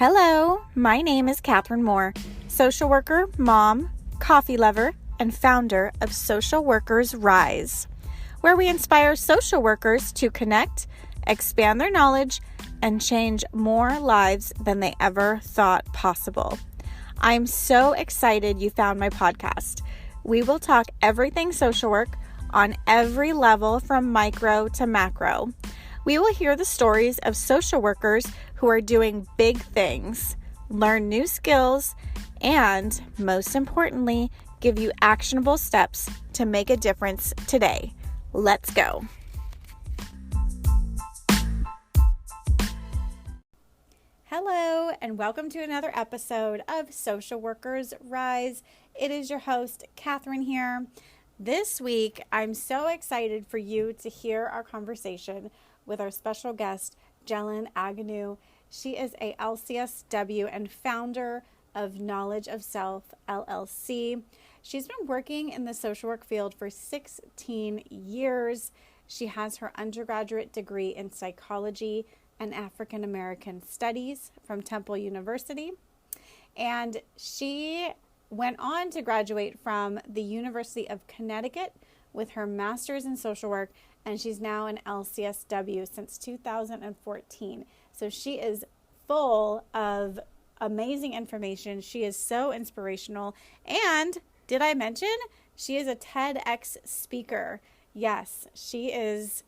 Hello, my name is Catherine Moore, social worker, mom, coffee lover, and founder of Social Workers Rise, where we inspire social workers to connect, expand their knowledge, and change more lives than they ever thought possible. I'm so excited you found my podcast. We will talk everything social work on every level from micro to macro. We will hear the stories of social workers who are doing big things, learn new skills, and most importantly, give you actionable steps to make a difference today. Let's go. Hello, and welcome to another episode of Social Workers Rise. It is your host, Catherine here. This week, I'm so excited for you to hear our conversation with our special guest, Jelan Agnew. She is a LCSW and founder of Nalej of Self, LLC. She's been working in the social work field for 16 years. She has her undergraduate degree in psychology and African American studies from Temple University. And she went on to graduate from the University of Connecticut with her master's in social work, and she's now an LCSW since 2014. So she is full of amazing information. She is so inspirational. And did I mention she is a TEDx speaker? Yes, she is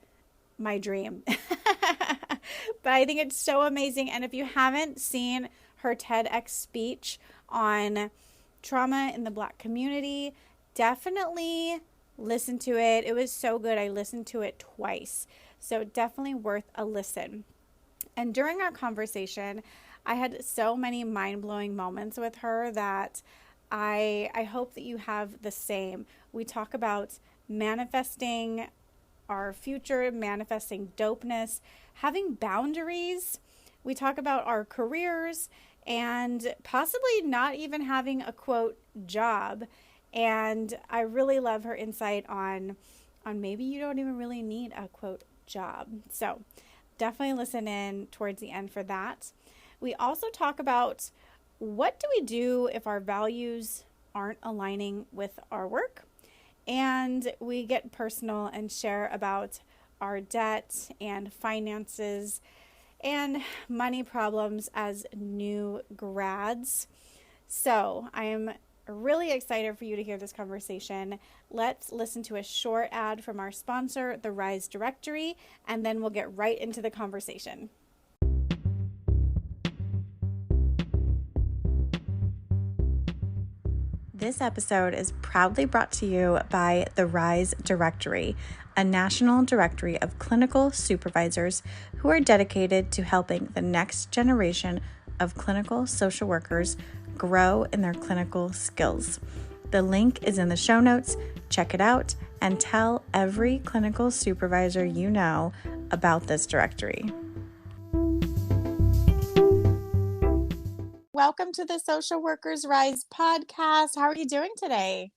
my dream. But I think it's so amazing. And if you haven't seen her TEDx speech on trauma in the Black community, definitely listen to it. It was so good. I listened to it twice. So definitely worth a listen. And during our conversation, I had so many mind-blowing moments with her that I hope that you have the same. We talk about manifesting our future, manifesting dopeness, having boundaries. We talk about our careers and possibly not even having a quote job. And I really love her insight on maybe you don't even really need a quote job. So definitely listen in towards the end for that. We also talk about what do we do if our values aren't aligning with our work. And we get personal and share about our debt and finances and money problems as new grads. So I am really excited for you to hear this conversation. Let's listen to a short ad from our sponsor, the Rise Directory, and then we'll get right into the conversation. This episode is proudly brought to you by the Rise Directory, a national directory of clinical supervisors who are dedicated to helping the next generation of clinical social workers grow in their clinical skills. The link is in the show notes. Check it out and tell every clinical supervisor you know about this directory. Welcome to the Social Workers Rise podcast. How are you doing today?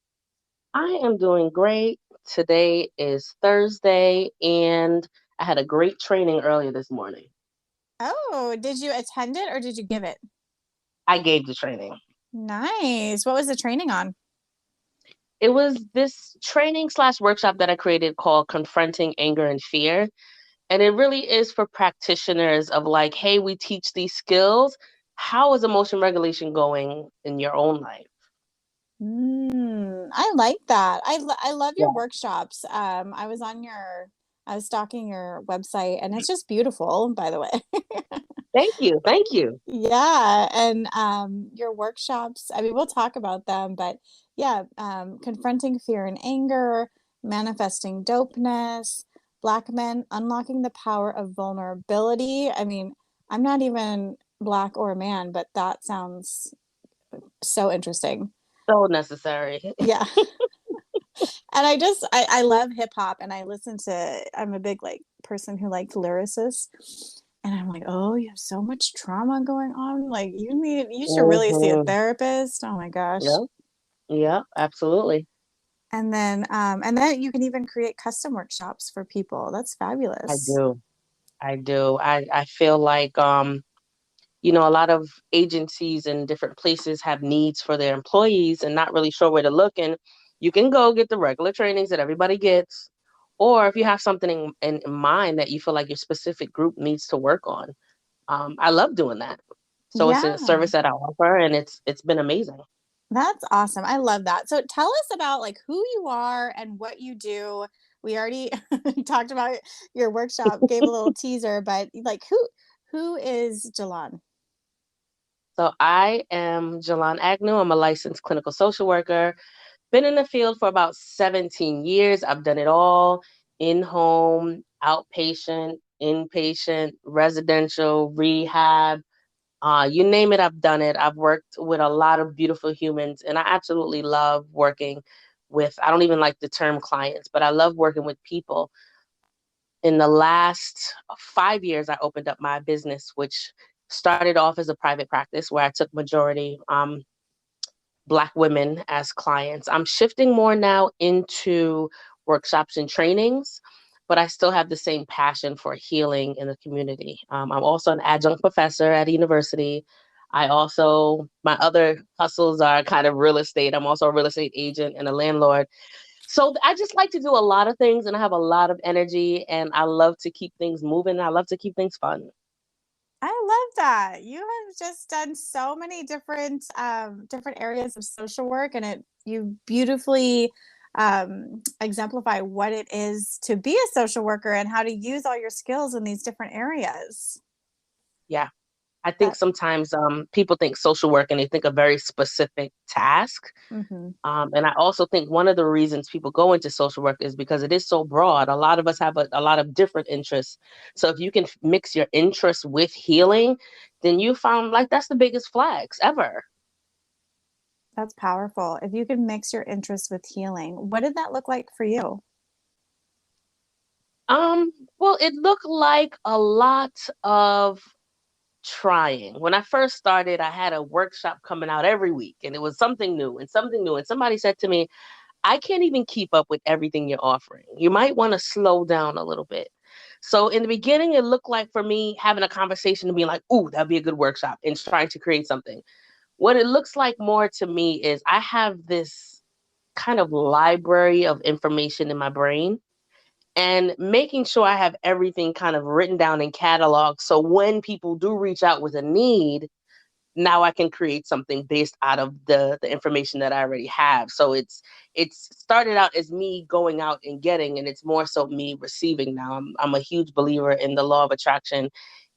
I am doing great. Today is Thursday, and I had a great training earlier this morning. Oh, did you attend it or did you give it? I gave the training. Nice. What was the training on? It was this training/workshop that I created called Confronting Anger and Fear. And it really is for practitioners of like, hey, we teach these skills. How is emotion regulation going in your own life? I like that. I love your Yeah. workshops. I was stalking your website and it's just beautiful, by the way. Thank you. Thank you. Yeah. And your workshops, I mean, we'll talk about them, but yeah, confronting fear and anger, manifesting dopeness, Black men unlocking the power of vulnerability. I mean, I'm not even Black or a man, but that sounds so interesting. So necessary. Yeah. And I love hip hop and I'm a big like person who likes lyricists. And I'm like, oh, you have so much trauma going on. Like you should really see a therapist. Oh my gosh. Yeah, absolutely. And then you can even create custom workshops for people. That's fabulous. I do. I feel like a lot of agencies and different places have needs for their employees and not really sure where to look. And you can go get the regular trainings that everybody gets. Or if you have something in mind that you feel like your specific group needs to work on, I love doing that. So it's a Yeah, service that I offer, and it's been amazing. that's awesome. I love that. So tell us about like who you are and what you do. We already talked about your workshop, gave a little teaser, but like who is Jelan? So I am Jelan Agnew. I'm a licensed clinical social worker. Been in the field for about 17 years. I've done it all: in-home, outpatient, inpatient, residential, rehab. You name it, I've done it. I've worked with a lot of beautiful humans, and I absolutely love working with, I don't even like the term clients, but I love working with people. In the last 5 years, I opened up my business, which started off as a private practice where I took majority Black women as clients. I'm shifting more now into workshops and trainings, but I still have the same passion for healing in the community. I'm also an adjunct professor at a university. My other hustles are kind of real estate. I'm also a real estate agent and a landlord. So I just like to do a lot of things, and I have a lot of energy, and I love to keep things moving. I love to keep things fun. I love that. You have just done so many different areas of social work, and it you beautifully exemplify what it is to be a social worker and how to use all your skills in these different areas. Yeah. I think That sometimes people think social work and they think a very specific task. hmm And I also think one of the reasons people go into social work is because it is so broad. A lot of us have a lot of different interests. So if you can mix your interests with healing, then you found like that's the biggest flags ever. that's powerful. If you can mix your interests with healing, what did that look like for you? Um, well, it looked like a lot of trying. When I first started, I had a workshop coming out every week, and it was something new and something new. And somebody said to me, I can't even keep up with everything you're offering. You might want to slow down a little bit. So in the beginning, it looked like for me having a conversation and being like, ooh, that'd be a good workshop, and trying to create something. What it looks like more to me is I have this kind of library of information in my brain, and making sure I have everything kind of written down in catalog. So when people do reach out with a need, now I can create something based out of the information that I already have. So it's started out as me going out and getting, and it's more so me receiving now. I'm a huge believer in the law of attraction,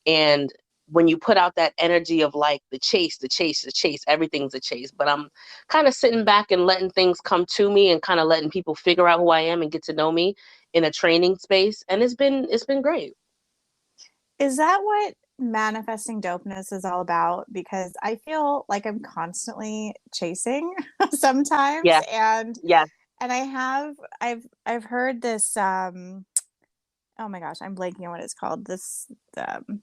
and when you put out that energy of like the chase, the chase, the chase, everything's a chase. But I'm kind of sitting back and letting things come to me, and kind of letting people figure out who I am and get to know me in a training space, and it's been great. Is that what manifesting dopeness is all about? Because I feel like I'm constantly chasing sometimes, Yeah, yeah. and I've heard this oh my gosh, I'm blanking on what it's called. Um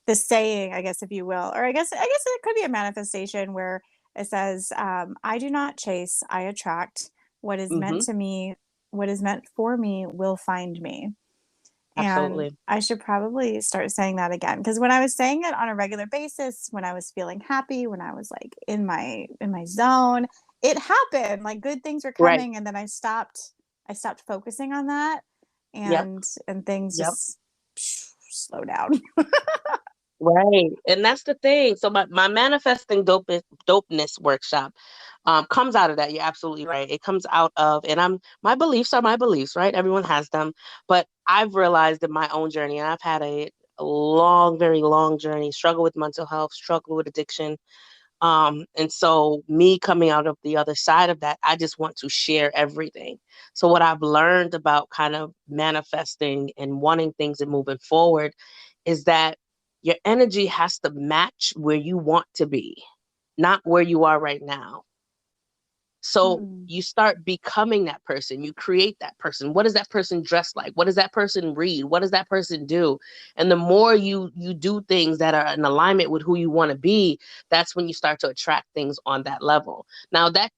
this saying, I guess if you will, or I guess it could be a manifestation where it says, I do not chase, I attract what is meant Hmm. to me, what is meant for me will find me. And Absolutely. I should probably start saying that again because when I was saying it on a regular basis, when I was feeling happy, when I was like in my zone, it happened. Like good things were Right. coming and then I stopped focusing on that Yep. and things Yep. just slow down. Right. And that's the thing. So my manifesting dopeness workshop comes out of that. You're absolutely right. It comes out of, and my beliefs are my beliefs, right? Everyone has them. But I've realized in my own journey, and I've had a long, very long journey, struggle with mental health, struggle with addiction. And so me coming out of the other side of that, I just want to share everything. So what I've learned about kind of manifesting and wanting things and moving forward is that your energy has to match where you want to be, not where you are right now. So Mm. you start becoming that person. You create that person. What does that person dress like? What does that person read? What does that person do? And the more you do things that are in alignment with who you want to be, that's when you start to attract things on that level. Now that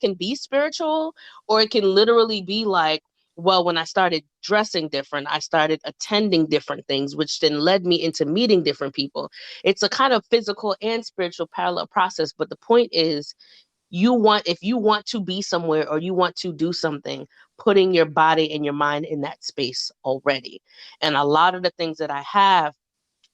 can be spiritual, or it can literally be like Well, when I started dressing different, I started attending different things, which then led me into meeting different people. It's a kind of physical and spiritual parallel process. But the point is, if you want to be somewhere or you want to do something, putting your body and your mind in that space already. And a lot of the things that I have,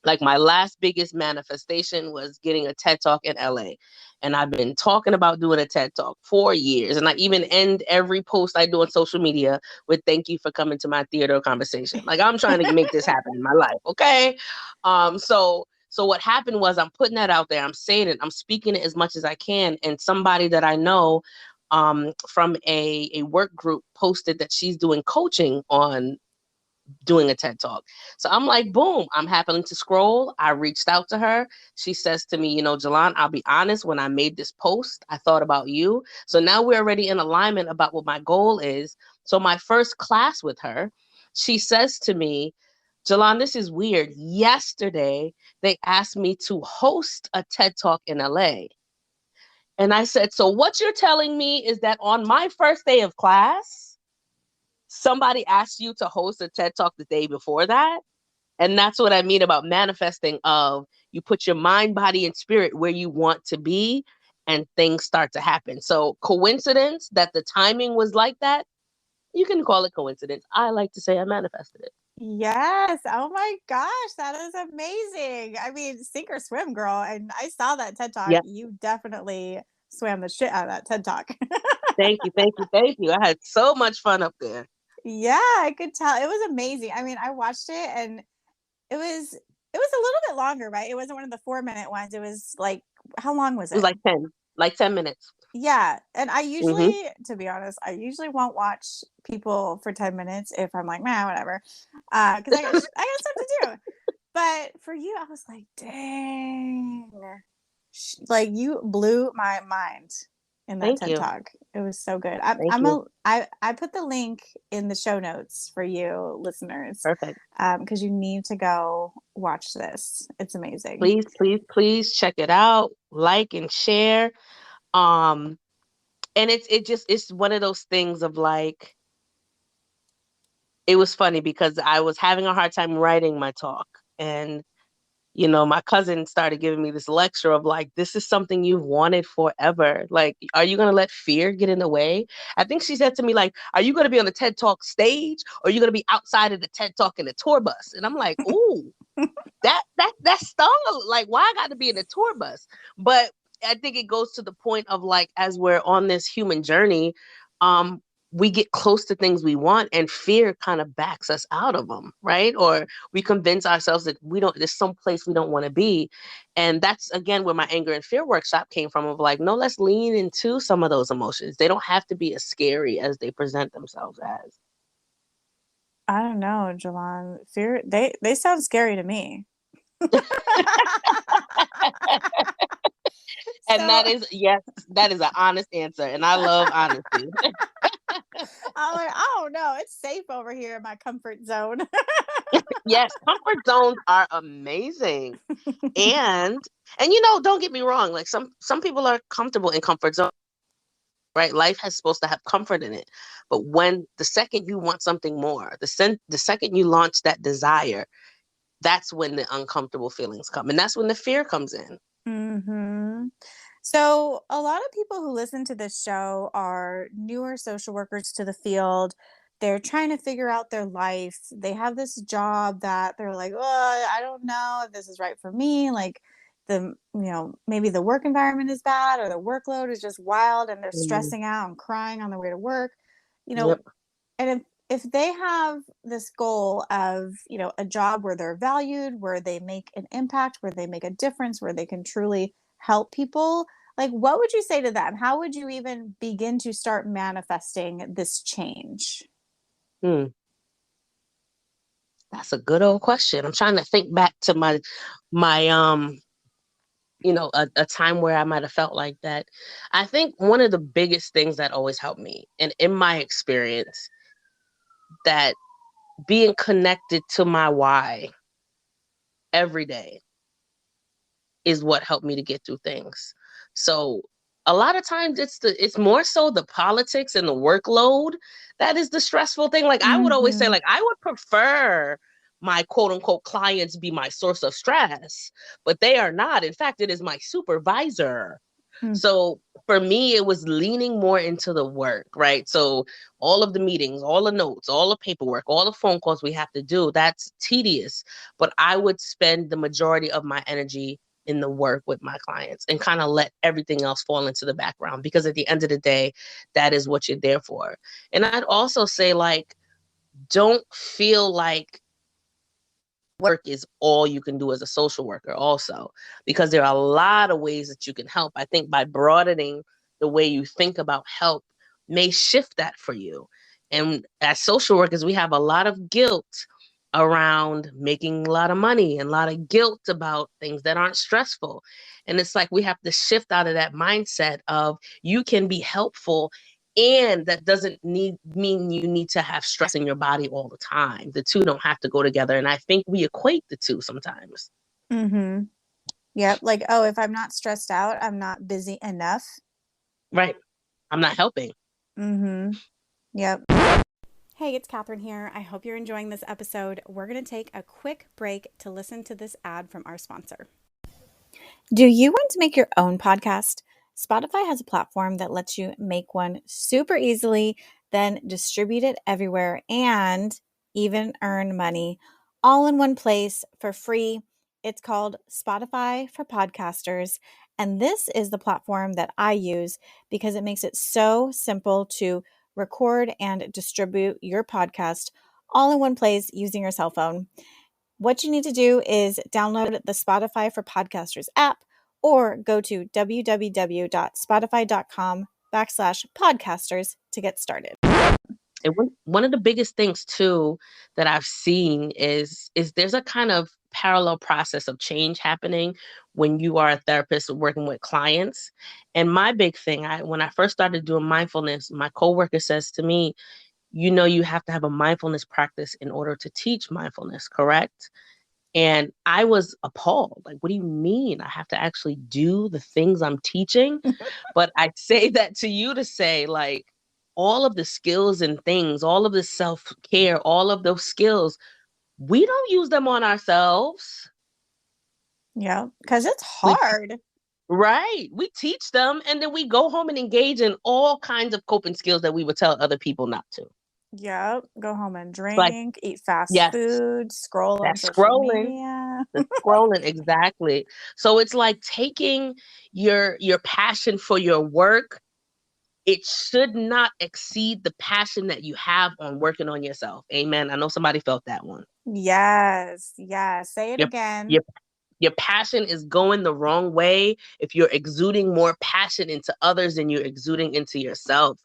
like my last biggest manifestation was getting a TED Talk in LA. And I've been talking about doing a TED Talk for years. And I even end every post I do on social media with thank you for coming to my theater conversation. Like, I'm trying to make this happen in my life. Okay. So what happened was, I'm putting that out there. I'm saying it. I'm speaking it as much as I can. And somebody that I know from a work group posted that she's doing coaching on doing a TED Talk. So I'm like, boom, I'm happening to scroll. I reached out to her. She says to me, Jelan, I'll be honest, when I made this post, I thought about you. So now we're already in alignment about what my goal is. So my first class with her, she says to me, Jelan, this is weird. Yesterday, they asked me to host a TED Talk in LA. And I said, so what you're telling me is that on my first day of class, somebody asked you to host a TED Talk the day before that? And that's what I mean about manifesting, of you put your mind, body, and spirit where you want to be, and things start to happen. So coincidence that the timing was like that, you can call it coincidence. I like to say I manifested it. Yes. Oh my gosh, that is amazing. I mean, sink or swim, girl. And I saw that TED Talk. Yeah. You definitely swam the shit out of that TED Talk. Thank you. Thank you. Thank you. I had so much fun up there. Yeah, I could tell. It was amazing. I mean, I watched it and it was a little bit longer, right? It wasn't one of the 4-minute ones. It was like, how long was It was it? like 10 minutes. Yeah. And I Mm-hmm. usually, to be honest, I usually won't watch people for 10 minutes if I'm like, man, whatever. Because I got stuff to do. But for you, I was like, dang. Like, you blew my mind in that Thank TED you. Talk. It was so good. Thank you. I put the link in the show notes for you listeners, Perfect. because you need to go watch this. It's amazing. Please, please, please check it out. Like and share. Um, and it's one of those things of like, it was funny because I was having a hard time writing my talk. And, my cousin started giving me this lecture of like, this is something you've wanted forever. Like, are you going to let fear get in the way? I think she said to me, like, are you going to be on the TED Talk stage, or are you going to be outside of the TED Talk in the tour bus? And I'm like, ooh, that stung. Like, why I got to be in a tour bus? But I think it goes to the point of like, as we're on this human journey, um, we get close to things we want, and fear kind of backs us out of them, right? Or we convince ourselves that there's some place we don't want to be. And that's again where my anger and fear workshop came from, of like, no, let's lean into some of those emotions. They don't have to be as scary as they present themselves as. I don't know, Jelan. Fear, they sound scary to me. And So yes, that is an honest answer. And I love honesty. I'm like, I don't know. It's safe over here in my comfort zone. Yes, comfort zones are amazing. And don't get me wrong, like some people are comfortable in comfort zone, right? Life has supposed to have comfort in it. But when the second you want something more, the second you launch that desire, that's when the uncomfortable feelings come. And that's when the fear comes in. Hmm. So, a lot of people who listen to this show are newer social workers to the field. They're trying to figure out their life. They have this job that they're like, oh, I don't know if this is right for me. Like, maybe the work environment is bad, or the workload is just wild, and they're Mm, stressing out and crying on their way to work. You know, yep. and if they have this goal of, a job where they're valued, where they make an impact, where they make a difference, where they can truly help people, like, what would you say to them? How would you even begin to start manifesting this change? Hmm. That's a good old question. I'm trying to think back to my a time where I might have felt like that. I think one of the biggest things that always helped me, and in my experience, that being connected to my why every day is what helped me to get through things. So A lot of times it's more so the politics and the workload that is the stressful thing. Like I would always say, Mm-hmm. like, I would prefer my quote unquote clients be my source of stress, but they are not. In fact, it is my supervisor. So for me, it was leaning more into the work, right? So all of the meetings, all the notes, all the paperwork, all the phone calls we have to do, that's tedious. But I would spend the majority of my energy in the work with my clients and kind of let everything else fall into the background, because at the end of the day, that is what you're there for. And I'd also say, like, don't feel like work is all you can do as a social worker also, because there are a lot of ways that you can help. I think by broadening the way you think about help may shift that for you. And as social workers, we have a lot of guilt around making a lot of money and a lot of guilt about things that aren't stressful. And it's like we have to shift out of that mindset of you can be helpful, and that doesn't mean you need to have stress in your body all the time. The two don't have to go together. And I think we equate the two sometimes. Mm-hmm. Yep. Like, oh, if I'm not stressed out, I'm not busy enough. Right. I'm not helping. Mm-hmm. Yep. Hey, it's Catherine here. I hope you're enjoying this episode. We're going to take a quick break to listen to this ad from our sponsor. Do you want to make your own podcast? Spotify has a platform that lets you make one super easily, then distribute it everywhere and even earn money all in one place for free. It's called Spotify for Podcasters. And this is the platform that I use because it makes it so simple to record and distribute your podcast all in one place using your cell phone. What you need to do is download the Spotify for Podcasters app or go to www.spotify.com/podcasters to get started. And one of the biggest things too that I've seen is there's a kind of parallel process of change happening when you are a therapist working with clients. And my big thing, when I first started doing mindfulness, my coworker says to me, you have to have a mindfulness practice in order to teach mindfulness, correct? And I was appalled. Like, what do you mean I have to actually do the things I'm teaching? But I say that to you to say, like, all of the skills and things, all of the self-care, all of those skills, we don't use them on ourselves. Yeah, because it's We hard. Right. We teach them, and then we go home and engage in all kinds of coping skills that we would tell other people not to. Yep. Go home and It's like, drink, eat fast yes, food, scroll on that's social scrolling. media. The scrolling, exactly. So it's like taking your passion for your work. It should not exceed the passion that you have on working on yourself. Amen. I know somebody felt that one. Yes. Yes. Say it Your again. your your passion is going the wrong way if you're exuding more passion into others than you're exuding into yourself.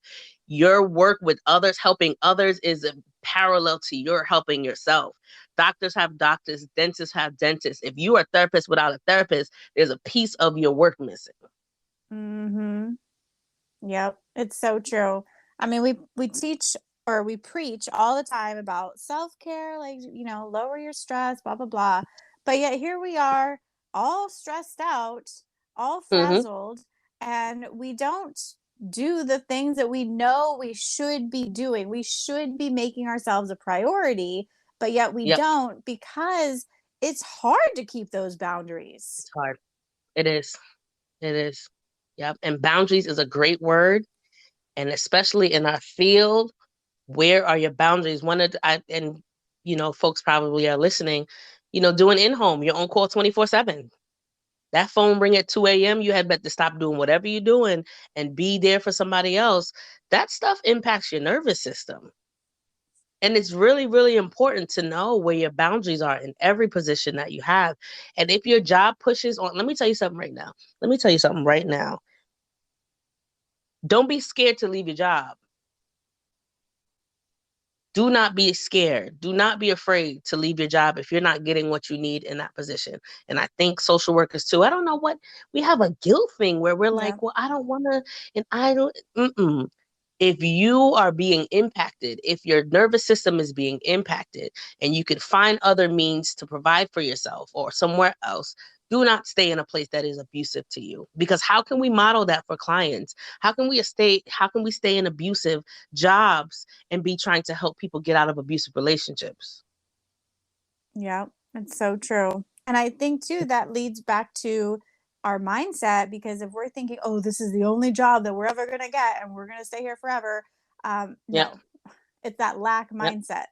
Your work with others, helping others, is parallel to your helping yourself. Doctors have doctors, dentists have dentists. If you are a therapist without a therapist, there's a piece of your work missing. Mm-hmm. Yep, it's so true. I mean, we teach or we preach all the time about self-care, like, lower your stress, blah blah blah. But yet here we are, all stressed out, all Mm-hmm. frazzled, and we don't do the things that we know we should be doing. We should be making ourselves a priority, but yet we Yep. don't because it's hard to keep those boundaries. It's hard. It is. It is. Yep. And boundaries is a great word. And especially in our field, where are your boundaries? Folks probably are listening, doing in-home, your own call 24/7. That phone ring at 2 a.m., you had better stop doing whatever you're doing and be there for somebody else. That stuff impacts your nervous system. And it's really, really important to know where your boundaries are in every position that you have. And if your job pushes on, let me tell you something right now. Let me tell you something right now. Don't be scared to leave your job. Do not be scared. Do not be afraid to leave your job if you're not getting what you need in that position. And I think social workers too. I don't know what we have a guilt thing where we're Yeah. like, well, I don't want to, and I don't. Mm-mm. If you are being impacted, if your nervous system is being impacted, and you can find other means to provide for yourself or somewhere else, Do not stay in a place that is abusive to you, because how can we model that for clients? How can we stay in abusive jobs and be trying to help people get out of abusive relationships? Yeah, it's so true. And I think too that leads back to our mindset, because if we're thinking, oh, this is the only job that we're ever going to get and we're going to stay here forever, Yep. no, it's that lack Yep. mindset.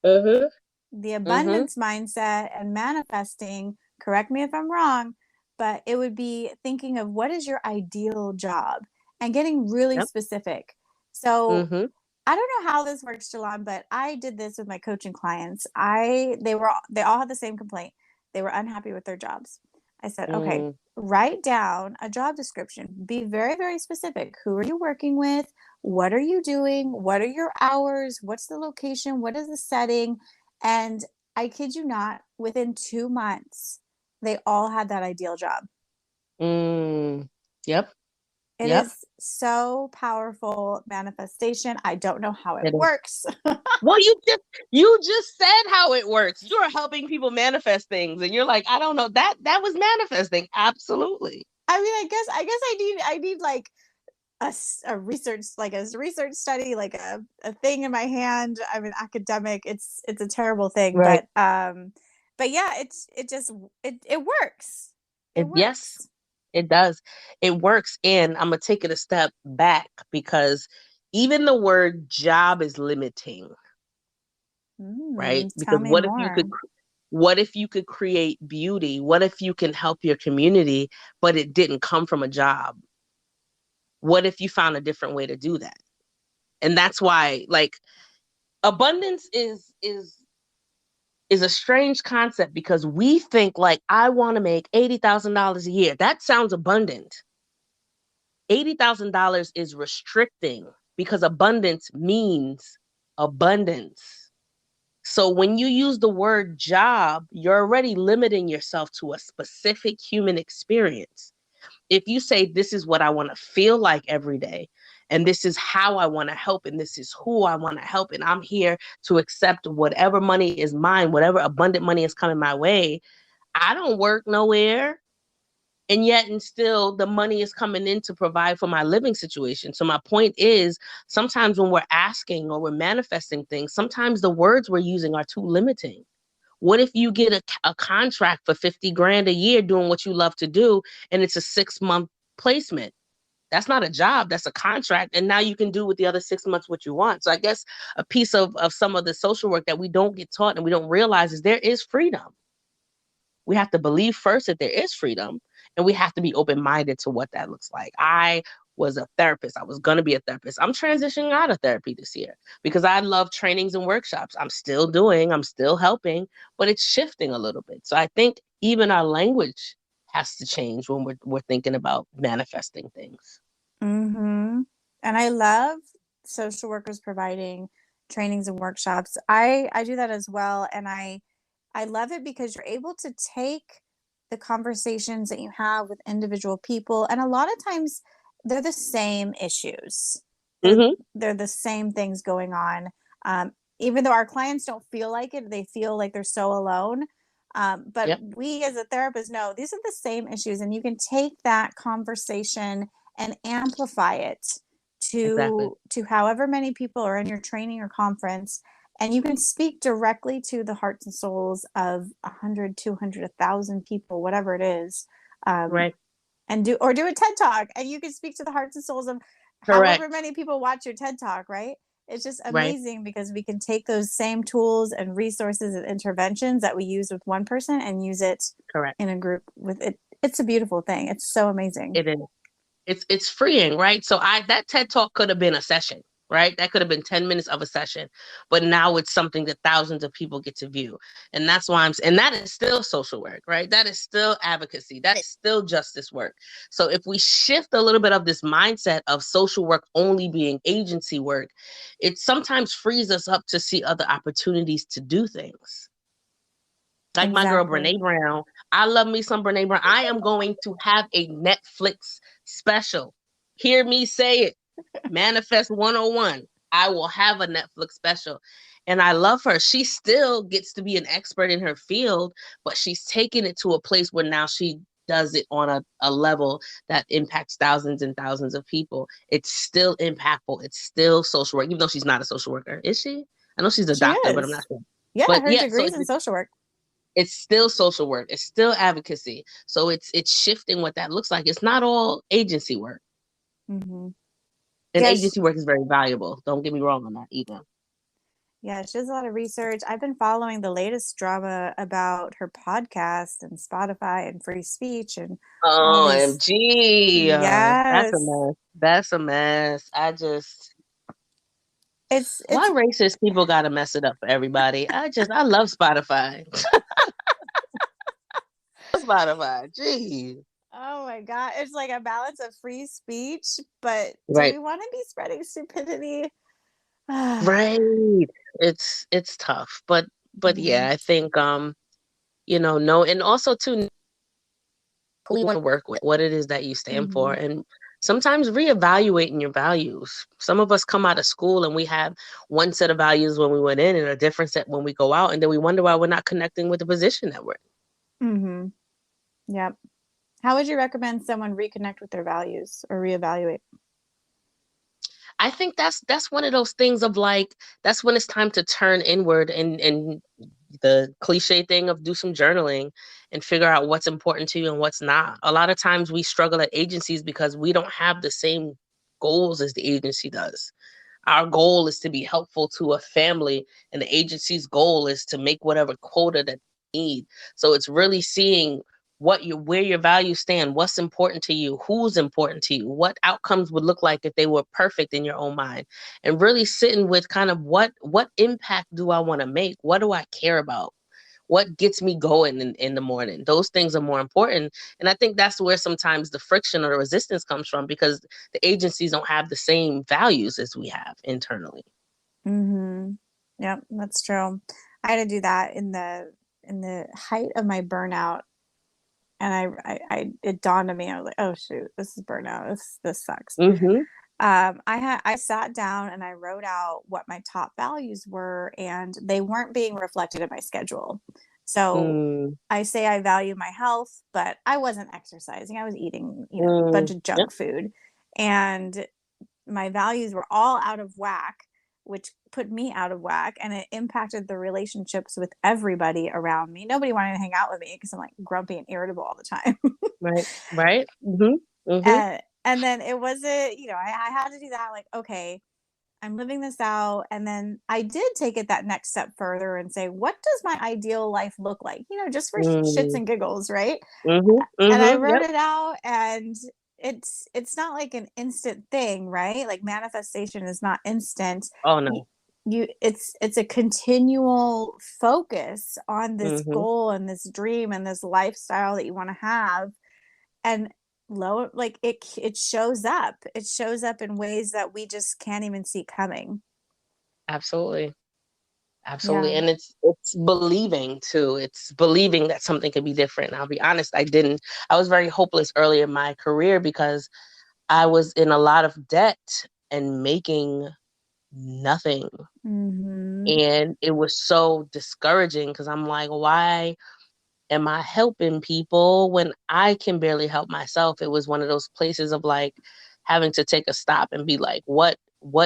Mhm. The Mhm. abundance mindset and manifesting, correct me if I'm wrong, but it would be thinking of what is your ideal job and getting really Yep. specific. So Mhm. I don't know how this works, Jelan, but I did this with my coaching clients. They all had the same complaint. They were unhappy with their jobs. I said, okay, Mm. write down a job description. Be very, very specific. Who are you working with? What are you doing? What are your hours? What's the location? What is the setting? And I kid you not, within 2 months, they all had that ideal job. Mm. Yep. It Yep. is so powerful manifestation. I don't know how it It is. works. Well, you just said how it works. You are helping people manifest things, and you're like, I don't know, that was manifesting. Absolutely. I mean, I guess I need like a research, like a research study, like a thing in my hand. I'm an academic. It's a terrible thing, Right. but yeah, it works. It Yes, works. it does. It works. And I'm gonna take it a step back, because even the word job is limiting, right? Tell Because me more. what if you could create beauty? What if you can help your community, but it didn't come from a job? What if you found a different way to do that? And that's why, like, abundance is a strange concept, because we think like, I want to make $80,000 a year. That sounds abundant. $80,000 is restricting, because abundance means abundance. So when you use the word job, you're already limiting yourself to a specific human experience. If you say, this is what I want to feel like every day, and this is how I want to help, and this is who I want to help, and I'm here to accept whatever money is mine, whatever abundant money is coming my way. I don't work nowhere. And yet, and still, the money is coming in to provide for my living situation. So my point is, sometimes when we're asking or we're manifesting things, sometimes the words we're using are too limiting. What if you get a contract for 50 grand a year doing what you love to do, and it's a 6-month placement? That's not a job, that's a contract. And now you can do with the other 6 months what you want. So I guess a piece of some of the social work that we don't get taught and we don't realize is there is freedom. We have to believe first that there is freedom, and we have to be open-minded to what that looks like. I was a therapist. I was going to be a therapist. I'm transitioning out of therapy this year because I love trainings and workshops. I'm still helping, but it's shifting a little bit. So I think even our language has to change when we're thinking about manifesting things. Mm-hmm. And I love social workers providing trainings and workshops. I do that as well, and I love it because you're able to take the conversations that you have with individual people, and a lot of times they're the same issues. They're Mm-hmm. they're the same things going on. Even though our clients don't feel like it, they feel like they're so alone. But Yep. we as a therapist know these are the same issues, and you can take that conversation and amplify it Exactly. to however many people are in your training or conference, and you can speak directly to the hearts and souls of 100, 200, 1,000 people, whatever it is, um, Right. and do a TED talk, and you can speak to the hearts and souls of however Correct. many people watch your TED talk, right? It's just Right. amazing because we can take those same tools and resources and interventions that we use with one person and use it Correct. in a group with it. It's a beautiful thing. It's so amazing. It is. It's freeing, right? So I that TED talk could have been a session, right? That could have been 10 minutes of a session, but now it's something that thousands of people get to view. And that's why and that is still social work, right? That is still advocacy. That's still justice work. So if we shift a little bit of this mindset of social work only being agency work, it sometimes frees us up to see other opportunities to do things. Like my girl Exactly. Brene Brown. I love me some Brene Brown. I am going to have a Netflix special. Hear me say it. Manifest 101. I will have a Netflix special. And I love her. She still gets to be an expert in her field, but she's taken it to a place where now she does it on a level that impacts thousands and thousands of people. It's still impactful. It's still social work, even though she's not a social worker. Is she? I know she's a She doctor, but I'm not is. sure. Yeah, But her yeah, so degree's in social work. it's still social work. It's still advocacy. So it's shifting what that looks like. It's not all agency work. Mm-hmm. And Yeah, agency work is very valuable. Don't get me wrong on that either. yeah, she does a lot of research. I've been following the latest drama about her podcast and Spotify and free speech and all these. OMG. That's a Yes. mess. That's a mess. It's Why racist people gotta mess it up for everybody? I love Spotify. Spotify. Gee. oh my God. It's like a balance of free speech, but do Right. we want to be spreading stupidity? Right. It's tough. But yeah, Mhm. I think no, and also too who you want to work with, what it is that you stand for, Mhm. and sometimes reevaluating your values. Some of us come out of school and we have one set of values when we went in and a different set when we go out, and then we wonder why we're not connecting with the position that we're in. Mhm. Yep. How would you recommend someone reconnect with their values or reevaluate? I think that's one of those things of like that's when it's time to turn inward and the cliche thing of do some journaling and figure out what's important to you and what's not. A lot of times we struggle at agencies because we don't have the same goals as the agency does. Our goal is to be helpful to a family, and the agency's goal is to make whatever quota that they need. So it's really seeing where your values stand, what's important to you, who's important to you, what outcomes would look like if they were perfect in your own mind, and really sitting with kind of what impact do I want to make? What do I care about? What gets me going in the morning? Those things are more important. And I think that's where sometimes the friction or the resistance comes from because the agencies don't have the same values as we have internally. Mhm. Yep, that's true. I had to do that in the height of my burnout, and it dawned on me. I was like, "Oh shoot, this is burnout. This sucks." Mm-hmm. I sat down and I wrote out what my top values were, and they weren't being reflected in my schedule. So Mm, I say I value my health, but I wasn't exercising. I was eating, a bunch of yep. junk food, and my values were all out of whack, which put me out of whack, and it impacted the relationships with everybody around me. Nobody wanted to hang out with me because I'm like grumpy and irritable all the time. Right. Right. Mm-hmm. Mm-hmm. And then it wasn't, I had to do that. Like, okay, I'm living this out. And then I did take it that next step further and say, what does my ideal life look like? Just for shits Mm, and giggles, right? mm-hmm. And I Mm-hmm. wrote Yep. it out, and it's not like an instant thing, right? Like manifestation is not instant. Oh you, no. it's a continual focus on this Mm-hmm. goal and this dream and this lifestyle that you want to have. And like it shows up in ways that we just can't even see coming. Absolutely. Absolutely. Yeah. And it's believing too. It's believing that something could be different. I'll be honest, I was very hopeless early in my career because I was in a lot of debt and making nothing. Mm-hmm. And it was so discouraging because I'm like, why am I helping people when I can barely help myself? It was one of those places of like having to take a stop and be like, what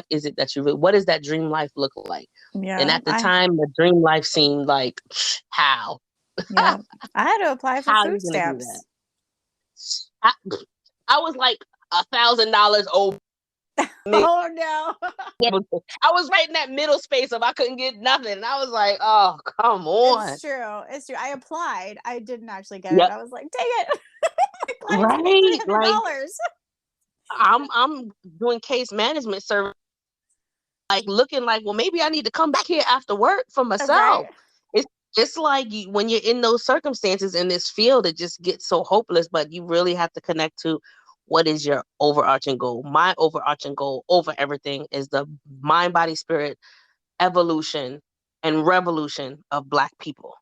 is it that what does that dream life look like? And Yeah. at the time, the dream life seemed like, how? Yeah, I had to apply for How are you food gonna do that? stamps. I, I was like $1,000 over me. Oh no. I was right in that middle space of I couldn't get nothing. And I was like, oh, come on. It's true. It's true. I applied. I didn't actually get it. Yep. I was like, dang it. My client's gonna Right. pay Like $300. I'm doing case management service, like looking like, well, maybe I need to come back here after work for Right? myself. It's it's like when you're in those circumstances in this field, it just gets so hopeless. But you really have to connect to what is your overarching goal. My overarching goal over everything is the mind, body, spirit evolution and revolution of Black people.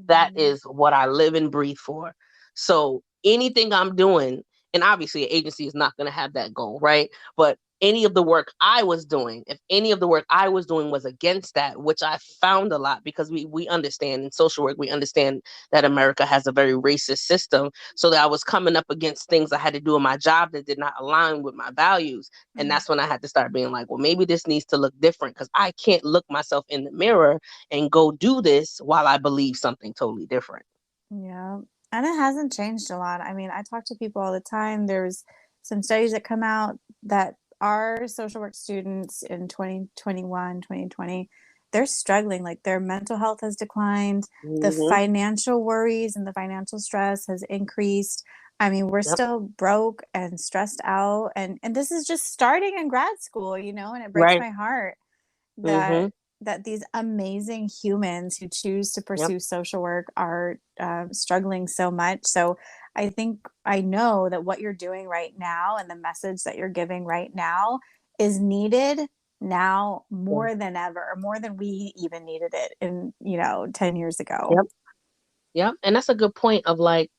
That Mm-hmm. is what I live and breathe for. So anything I'm doing, and obviously an agency is not going to have that goal, right? But any of the work I was doing, if any of the work I was doing was against that, which I found a lot, because we understand in social work, we understand that America has a very racist system. So that I was coming up against things I had to do in my job that did not align with my values. And that's when I had to start being like, well, maybe this needs to look different, because I can't look myself in the mirror and go do this while I believe something totally different. Yeah. And it hasn't changed a lot. I mean, I talk to people all the time. There's some studies that come out that our social work students in 2021, 2020, they're struggling. Like their mental health has declined, the Mm-hmm. financial worries and the financial stress has increased. I mean, we're Yep. still broke and stressed out. And this is just starting in grad school, and it breaks Right. my heart Mm-hmm. that these amazing humans who choose to Yep. pursue social work are struggling so much. So I think I know that what you're doing right now and the message that you're giving right now is needed now more than ever, more than we even needed it in 10 years ago. Yep. Yep. And that's a good point of like,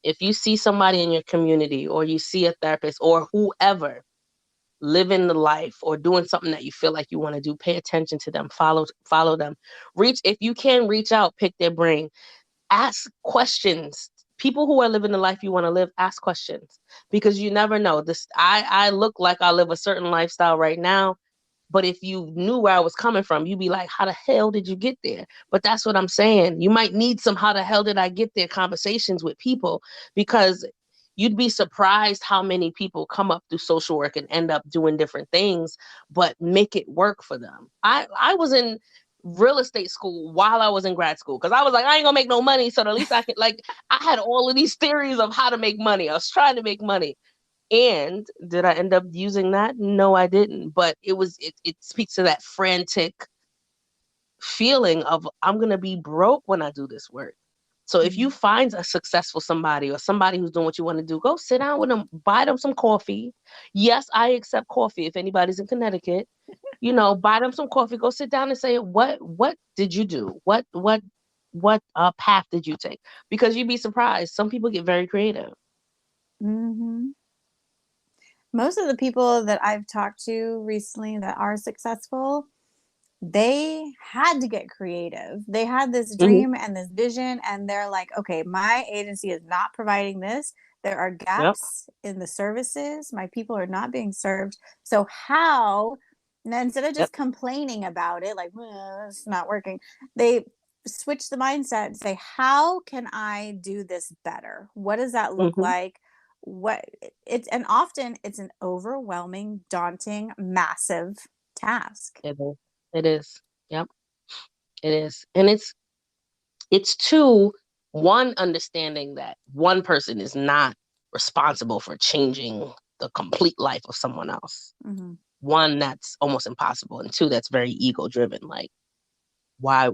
if you see somebody in your community or you see a therapist or whoever living the life or doing something that you feel like you want to do, pay attention to them, follow them, reach, if you can reach out, pick their brain, ask questions. People who are living the life you want to live, ask questions, because you never know. This I look like I live a certain lifestyle right now, but if you knew where I was coming from, you'd be like, how the hell did you get there? But that's what I'm saying. You might need some how the hell did I get there conversations with people, because you'd be surprised how many people come up through social work and end up doing different things, but make it work for them. I was in real estate school while I was in grad school, because I was like, I ain't gonna make no money. So at least I could, like, I had all of these theories of how to make money. I was trying to make money. And did I end up using that? No, I didn't. But it speaks to that frantic feeling of I'm gonna be broke when I do this work. So if you Mm. find a successful somebody or somebody who's doing what you want to do, go sit down with them, buy them some coffee. Yes, I accept coffee if anybody's in Connecticut. Buy them some coffee, go sit down and say, what did you do? What path did you take? Because you'd be surprised. Some people get very creative. Hmm. Most of the people that I've talked to recently that are successful, they had to get creative. They had this Hmm. dream and this vision, and they're like, okay, my agency is not providing this. There are Yep. gaps in the services. My people are not being served. So, how, and instead of Yep. just complaining about it, like, it's not working, they switch the mindset and say, how can I do this better? What does that look Hmm. like? What and often it's an overwhelming, daunting, massive task. It is. It is. Yep. It is. And it's two, one, understanding that one person is not responsible for changing the complete life of someone else. Mm-hmm. One, that's almost impossible. And two, that's very ego driven. Like, why?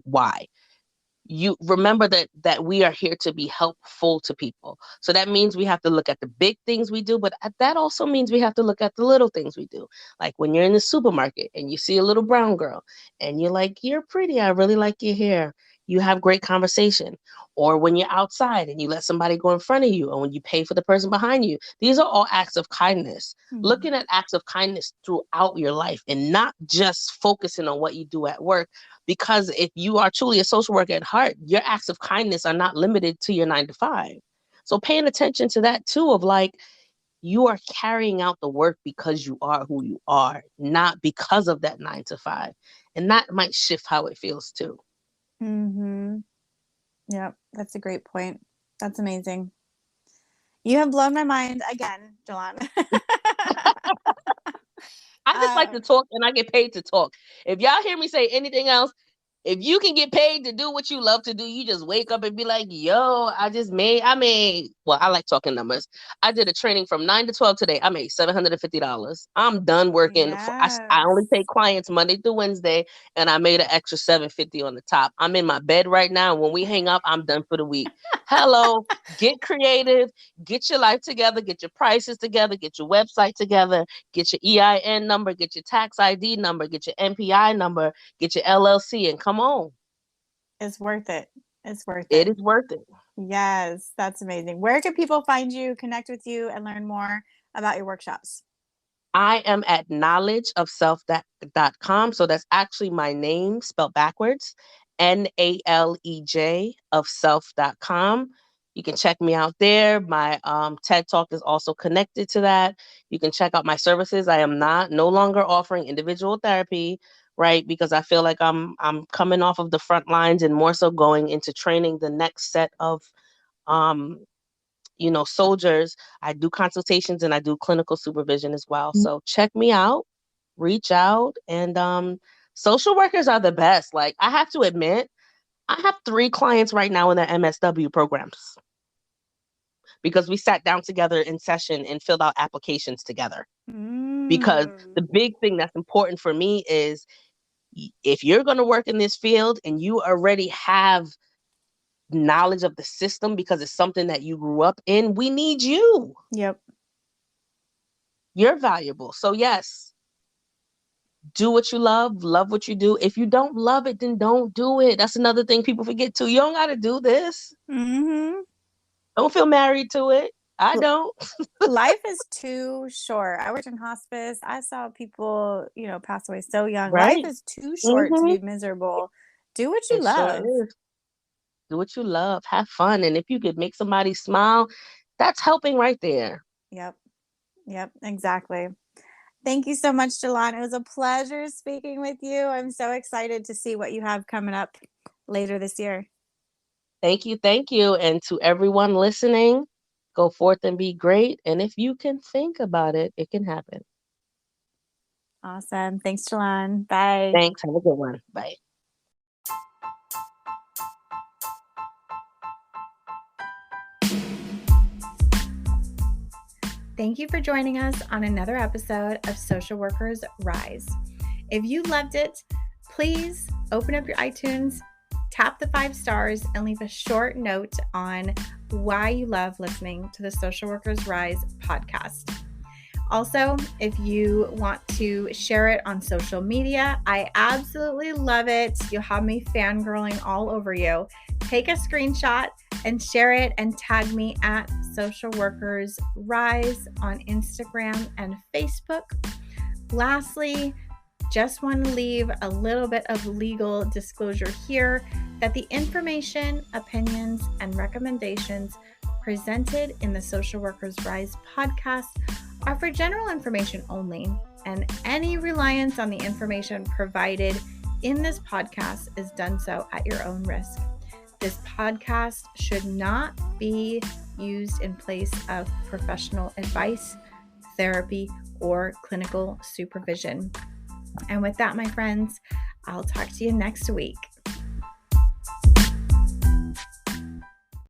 You remember that we are here to be helpful to people. So that means we have to look at the big things we do, but that also means we have to look at the little things we do. Like when you're in the supermarket and you see a little brown girl and you're like, you're pretty, I really like your hair, you have great conversation. Or when you're outside and you let somebody go in front of you, or when you pay for the person behind you, these are all acts of kindness. Mm-hmm. Looking at acts of kindness throughout your life and not just focusing on what you do at work, because if you are truly a social worker at heart, your acts of kindness are not limited to your 9 to 5. So paying attention to that too, of like, you are carrying out the work because you are who you are, not because of that 9 to 5. And that might shift how it feels too. Mm-hmm. Yep, that's a great point. That's amazing. You have blown my mind again, Jelan. I just like uh, to talk and I get paid to talk. If y'all hear me say anything else, if you can get paid to do what you love to do, you just wake up and be like, yo, well, I like talking numbers. I did a training from 9 to 12 today. I made $750. I'm done working. I only yes. take clients Monday through Wednesday, and I made an extra 750 on the top. I'm in my bed right now. When we hang up, I'm done for the week. Hello, get creative, get your life together, get your prices together, get your website together, get your EIN number, get your tax ID number, get your NPI number, get your LLC, and come on. It's worth it. It's worth It it. is worth it. Yes, that's amazing. Where can people find you, connect with you, and learn more about your workshops? I am at knowledgeofself.com. So that's actually my name spelled backwards. NALEJ of self.com. You can check me out there. My TED Talk is also connected to that. You can check out my services. I am no longer offering individual therapy, right? Because I feel like I'm coming off of the front lines and more so going into training the next set of um soldiers. I do consultations and I do clinical supervision as well. So check me out, reach out, and social workers are the best. Like, I have to admit, I have 3 clients right now in the MSW programs because we sat down together in session and filled out applications together. Because the big thing that's important for me is if you're going to work in this field and you already have knowledge of the system because it's something that you grew up in, we need you. Yep. You're valuable. So yes, do what you love what you do. If you don't love it, then don't do it. That's another thing people forget too. You don't got to do this. Mm-hmm. Don't feel married to it. I don't. Life is too short. I worked in hospice. I saw people, pass away so young. Life Right. is too short to Mm-hmm. be miserable. Do what you It sure love. is. Do what you love. Have fun. And if you could make somebody smile, that's helping right there. Yep. Yep. Exactly. Thank you so much, Jelan. It was a pleasure speaking with you. I'm so excited to see what you have coming up later this year. Thank you. Thank you. And to everyone listening, go forth and be great. And if you can think about it, it can happen. Awesome. Thanks, Jelan. Bye. Thanks. Have a good one. Bye. Thank you for joining us on another episode of Social Workers Rise. If you loved it, please open up your iTunes, tap the 5 stars, and leave a short note on why you love listening to the Social Workers Rise podcast. Also, if you want to share it on social media, I absolutely love it. You'll have me fangirling all over you. Take a screenshot and share it and tag me at Social Workers Rise on Instagram and Facebook. Lastly, just want to leave a little bit of legal disclosure here that the information, opinions, and recommendations presented in the Social Workers Rise podcast are for general information only, and any reliance on the information provided in this podcast is done so at your own risk. This podcast should not be used in place of professional advice, therapy, or clinical supervision. And with that, my friends, I'll talk to you next week.